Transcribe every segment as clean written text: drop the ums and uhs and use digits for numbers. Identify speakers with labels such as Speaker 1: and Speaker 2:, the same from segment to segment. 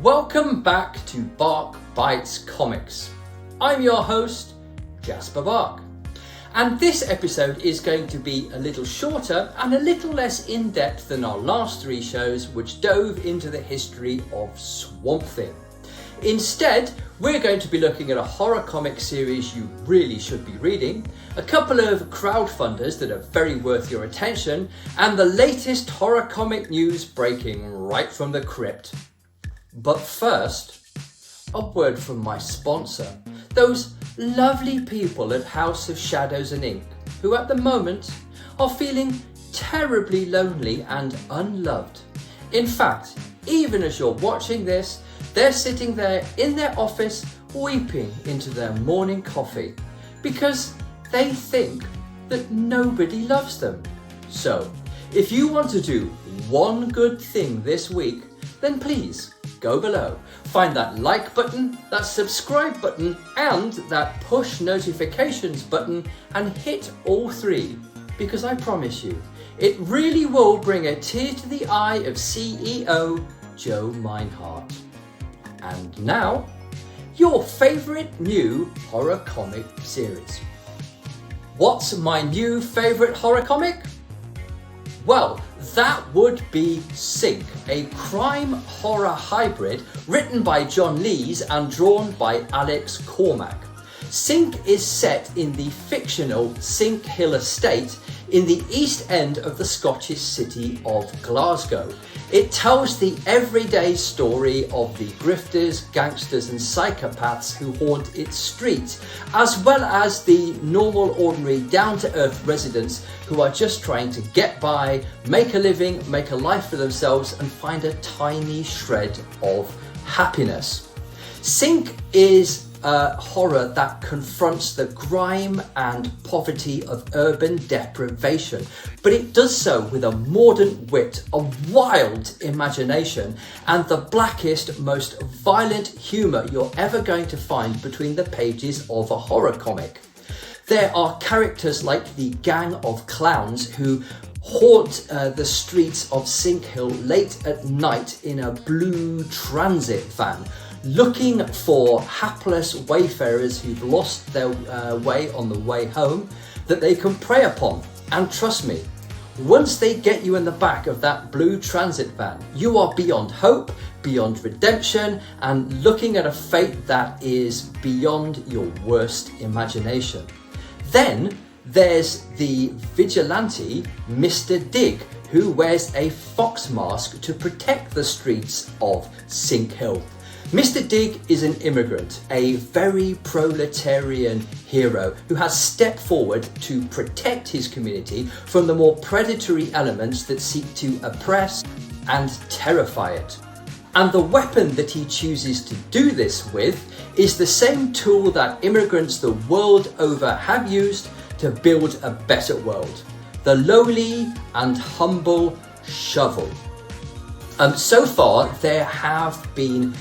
Speaker 1: Welcome back to Bark Bites Comics. I'm your host, Jasper Bark. And this episode is going to be a little shorter and a little less in-depth than our last three shows, which dove into the history of Swamp Thing. Instead, we're going to be looking at a horror comic series you really should be reading, a couple of crowdfunders that are very worth your attention, and the latest horror comic news breaking right from the crypt. But first, a word from my sponsor, those lovely people at House of Shadows and Ink, who at the moment are feeling terribly lonely and unloved. In fact, even as you're watching this, they're sitting there in their office weeping into their morning coffee because they think that nobody loves them. So, if you want to do one good thing this week, then please go below, find that like button, that subscribe button, and that push notifications button and hit all three, because I promise you, it really will bring a tear to the eye of CEO Joe Meinhardt. And now, your favourite new horror comic series. What's my new favourite horror comic? Well, that would be Sink, a crime horror hybrid written by John Lees and drawn by Alex Cormack. Sink is set in the fictional Sink Hill estate in the east end of the Scottish city of Glasgow. It tells the everyday story of the grifters, gangsters and psychopaths who haunt its streets, as well as the normal, ordinary, down-to-earth residents who are just trying to get by, make a living, make a life for themselves and find a tiny shred of happiness. Sink is a horror that confronts the grime and poverty of urban deprivation, but it does so with a mordant wit, a wild imagination, and the blackest, most violent humour you're ever going to find between the pages of a horror comic. There are characters like the gang of clowns who haunt the streets of Sink Hill late at night in a blue transit van, looking for hapless wayfarers who've lost their way on the way home that they can prey upon. And trust me, once they get you in the back of that blue transit van, you are beyond hope, beyond redemption, and looking at a fate that is beyond your worst imagination. Then there's the vigilante Mr. Dig, who wears a fox mask to protect the streets of Sink Hill. Mr. Dig is an immigrant, a very proletarian hero who has stepped forward to protect his community from the more predatory elements that seek to oppress and terrify it. And the weapon that he chooses to do this with is the same tool that immigrants the world over have used to build a better world: the lowly and humble shovel. So far, there have been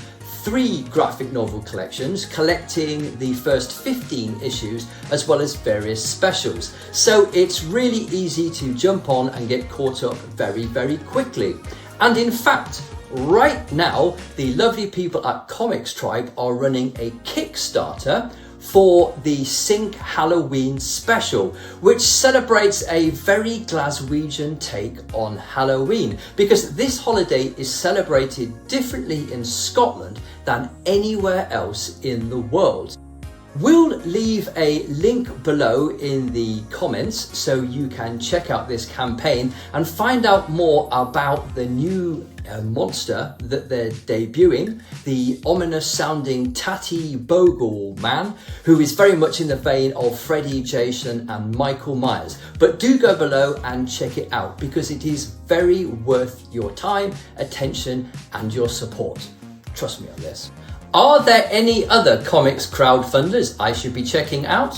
Speaker 1: 3 graphic novel collections collecting the first 15 issues, as well as various specials. So it's really easy to jump on and get caught up very, very quickly. And in fact, right now, the lovely people at Comics Tribe are running a Kickstarter for the Sink Halloween special, which celebrates a very Glaswegian take on Halloween, because this holiday is celebrated differently in Scotland than anywhere else in the world. We'll leave a link below in the comments so you can check out this campaign and find out more about the new monster that they're debuting, the ominous sounding Tatty Bogle man, who is very much in the vein of Freddy, Jason and Michael Myers. But do go below and check it out, because it is very worth your time, attention and your support. Trust me on this. Are there any other comics crowdfunders I should be checking out?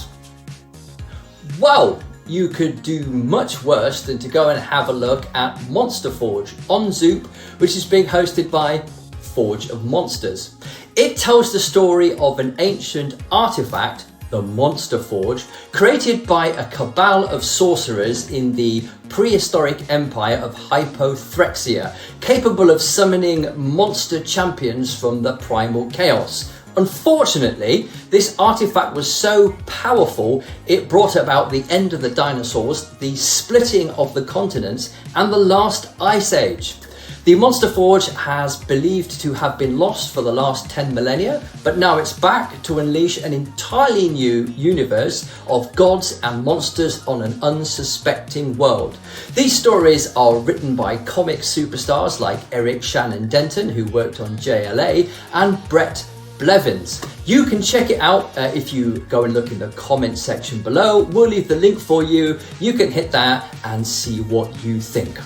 Speaker 1: Well, you could do much worse than to go and have a look at Monster Forge on Zoop, which is being hosted by Forge of Monsters. It tells the story of an ancient artifact, the Monster Forge, created by a cabal of sorcerers in the prehistoric empire of Hypothrexia, capable of summoning monster champions from the primal chaos. Unfortunately, this artifact was so powerful it brought about the end of the dinosaurs, the splitting of the continents, and the last ice age. The Monster Forge has believed to have been lost for the last 10 millennia, but now it's back to unleash an entirely new universe of gods and monsters on an unsuspecting world. These stories are written by comic superstars like Eric Shannon Denton, who worked on JLA, and Brett Blevins. You can check it out if you go and look in the comments section below. We'll leave the link for you. You can hit that and see what you think.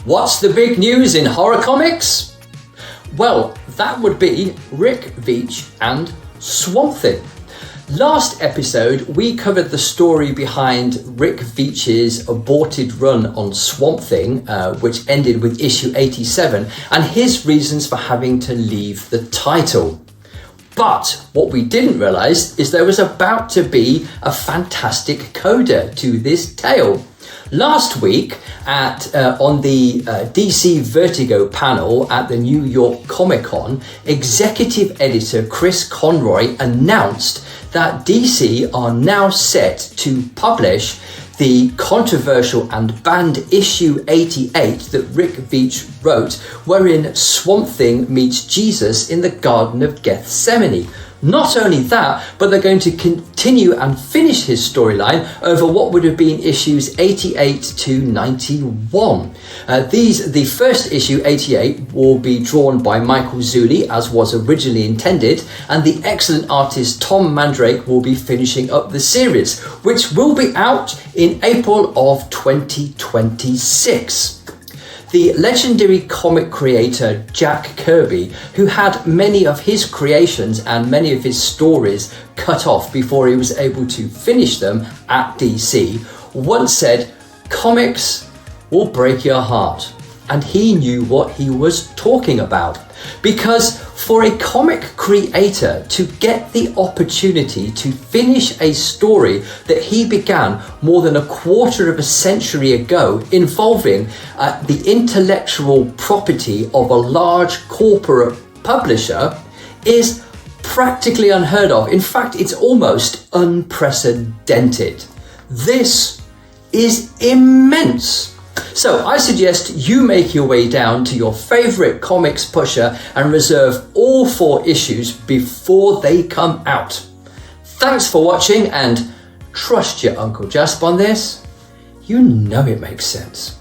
Speaker 1: What's the big news in horror comics? Well, that would be Rick Veitch and Swamp Thing. Last episode, we covered the story behind Rick Veitch's aborted run on Swamp Thing, which ended with issue 87, and his reasons for having to leave the title. But what we didn't realise is there was about to be a fantastic coda to this tale. Last week, on the DC Vertigo panel at the New York Comic Con, executive editor Chris Conroy announced that DC are now set to publish the controversial and banned issue 88 that Rick Veitch wrote, wherein Swamp Thing meets Jesus in the Garden of Gethsemane. Not only that, but they're going to continue and finish his storyline over what would have been issues 88 to 91. The first issue, 88, will be drawn by Michael Zulli, as was originally intended, and the excellent artist Tom Mandrake will be finishing up the series, which will be out in April of 2026. The legendary comic creator Jack Kirby, who had many of his creations and many of his stories cut off before he was able to finish them at DC, once said, "Comics will break your heart." And he knew what he was talking about. Because for a comic creator to get the opportunity to finish a story that he began more than a quarter of a century ago, involving the intellectual property of a large corporate publisher, is practically unheard of. In fact, it's almost unprecedented. This is immense. So I suggest you make your way down to your favourite comics pusher and reserve all 4 issues before they come out. Thanks for watching, and trust your Uncle Jasper on this. You know it makes sense.